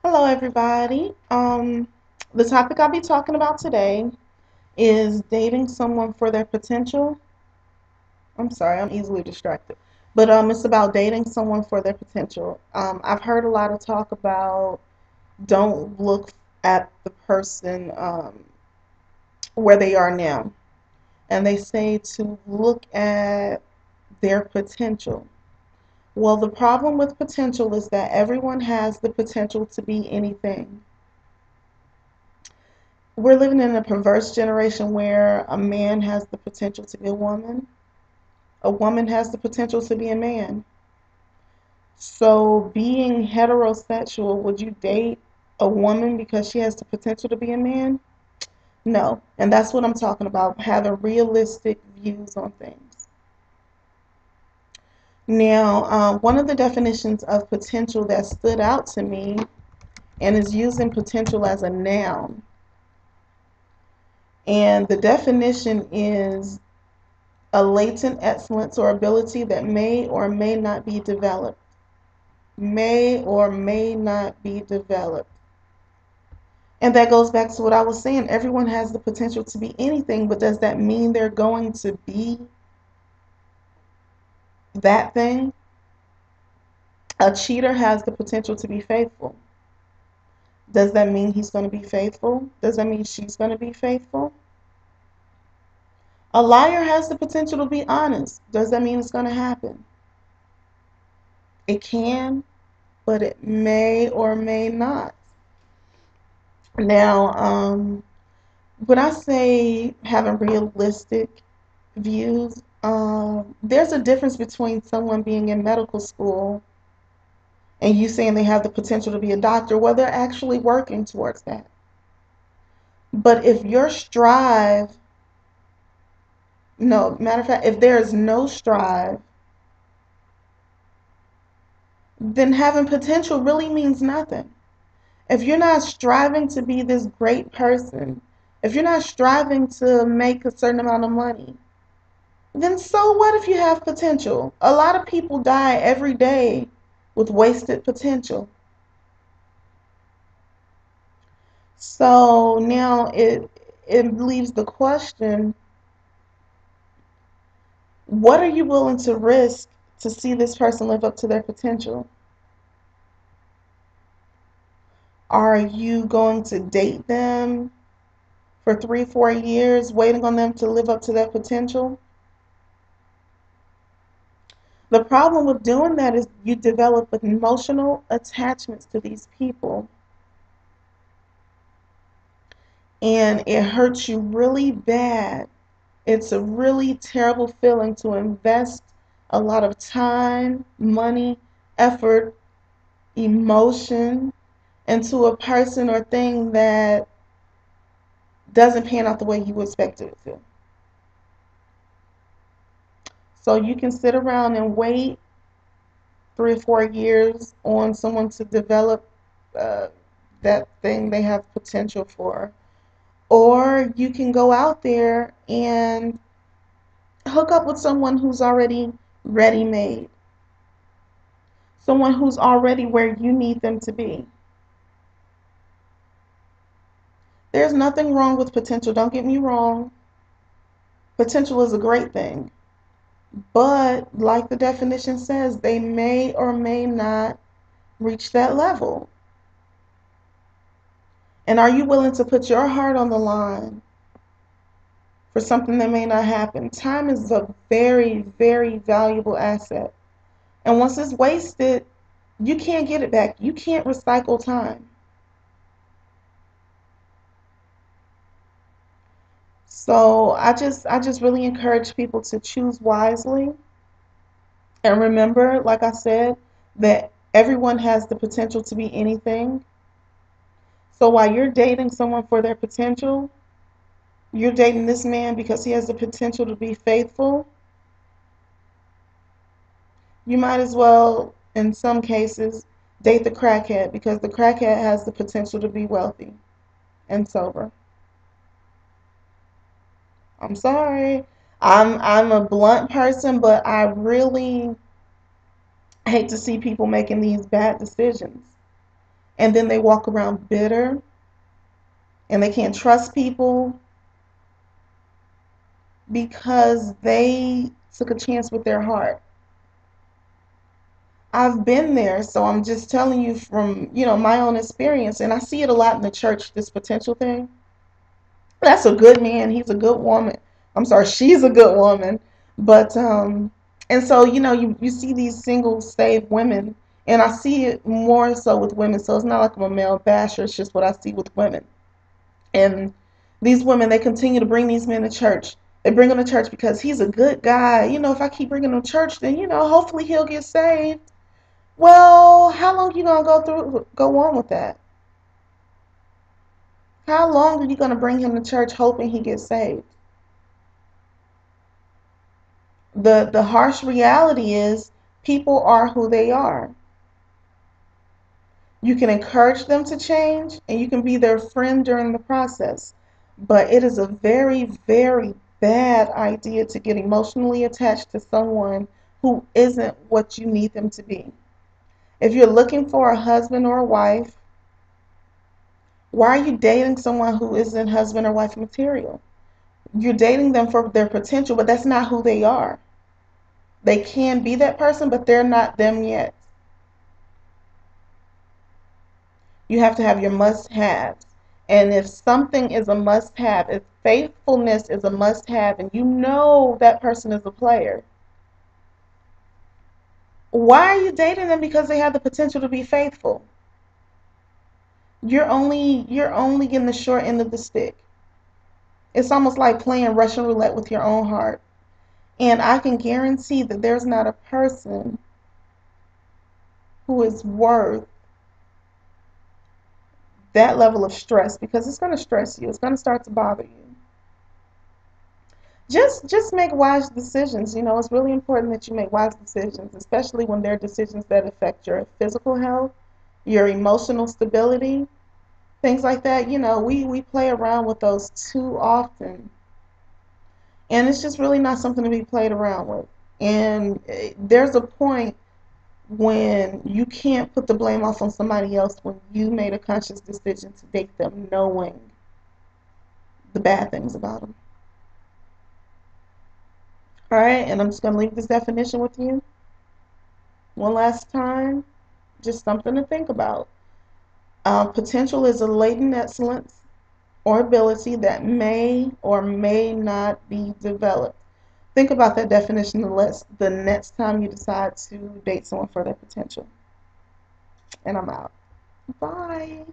Hello, everybody. The topic I'll be talking about today is dating someone for their potential. I'm sorry, I'm easily distracted. But it's about dating someone for their potential. I've heard a lot of talk about don't look at the person where they are now. And they say to look at their potential. Well, the problem with potential is that everyone has the potential to be anything. We're living in a perverse generation where a man has the potential to be a woman has the potential to be a man. So, being heterosexual, would you date a woman because she has the potential to be a man? No. And that's what I'm talking about, having realistic views on things. Now, one of the definitions of potential that stood out to me and is using potential as a noun. And the definition is a latent excellence or ability that may or may not be developed. May or may not be developed. And that goes back to what I was saying. Everyone has the potential to be anything, but does that mean they're going to be that thing? A cheater has the potential to be faithful. Does that mean he's going to be faithful? Does that mean she's going to be faithful? A liar has the potential to be honest. Does that mean it's going to happen? It can, but it may or may not. Now, when I say having realistic views, there's a difference between someone being in medical school and you saying they have the potential to be a doctor, well, they're actually working towards that. But if your strive, no, matter of fact, if there's no strive, then having potential really means nothing. If you're not striving to be this great person, if you're not striving to make a certain amount of money, then so what if you have potential? A lot of people die every day with wasted potential. So now it leaves the question, what are you willing to risk to see this person live up to their potential? Are you going to date them for 3, 4 years, waiting on them to live up to their potential? The problem with doing that is you develop emotional attachments to these people, and it hurts you really bad. It's a really terrible feeling to invest a lot of time, money, effort, emotion into a person or thing that doesn't pan out the way you expected it to. So you can sit around and wait 3 or 4 years on someone to develop uh, that thing they have potential for. Or you can go out there and hook up with someone who's already ready made, someone who's already where you need them to be. There's nothing wrong with potential, don't get me wrong. Potential is a great thing. But like the definition says, they may or may not reach that level. And are you willing to put your heart on the line for something that may not happen? Time is a very, very valuable asset. And once it's wasted, you can't get it back. You can't recycle time. So I just really encourage people to choose wisely and remember, like I said, that everyone has the potential to be anything. So while you're dating someone for their potential, you're dating this man because he has the potential to be faithful. You might as well, in some cases, date the crackhead because the crackhead has the potential to be wealthy and sober. I'm sorry. I'm a blunt person, but I really hate to see people making these bad decisions. and then they walk around bitter and they can't trust people because they took a chance with their heart. I've been there, so I'm just telling you from, my own experience, and I see it a lot in the church, this potential thing. That's a good man, he's a good woman. I'm sorry, she's a good woman. But and so, you see these single saved women, and I see it more so with women. So it's not like I'm a male basher, it's just what I see with women. And these women, they continue to bring these men to church. They bring him to church because he's a good guy. If I keep bringing him to church, then hopefully he'll get saved. Well, how long you gonna go on with that? How long are you gonna bring him to church hoping he gets saved? The harsh reality is people are who they are. You can encourage them to change and you can be their friend during the process. But it is a very, very bad idea to get emotionally attached to someone who isn't what you need them to be. If you're looking for a husband or a wife, why are you dating someone who isn't husband or wife material? You're dating them for their potential, but that's not who they are. They can be that person, but they're not them yet. You have to have your must-haves. And if something is a must-have, if faithfulness is a must-have, and you know that person is a player, why are you dating them because they have the potential to be faithful? You're only getting the short end of the stick. It's almost like playing Russian roulette with your own heart. And I can guarantee that there's not a person who is worth that level of stress, because it's going to stress you. It's going to start to bother you. Just make wise decisions. It's really important that you make wise decisions, especially when they're decisions that affect your physical health, your emotional stability, things like that. We play around with those too often. And it's just really not something to be played around with. And there's a point when you can't put the blame off on somebody else when you made a conscious decision to date them knowing the bad things about them. All right, and I'm just going to leave this definition with you one last time. Just something to think about. Potential is a latent excellence or ability that may or may not be developed. Think about that definition the next time you decide to date someone for their potential. And I'm out. Bye.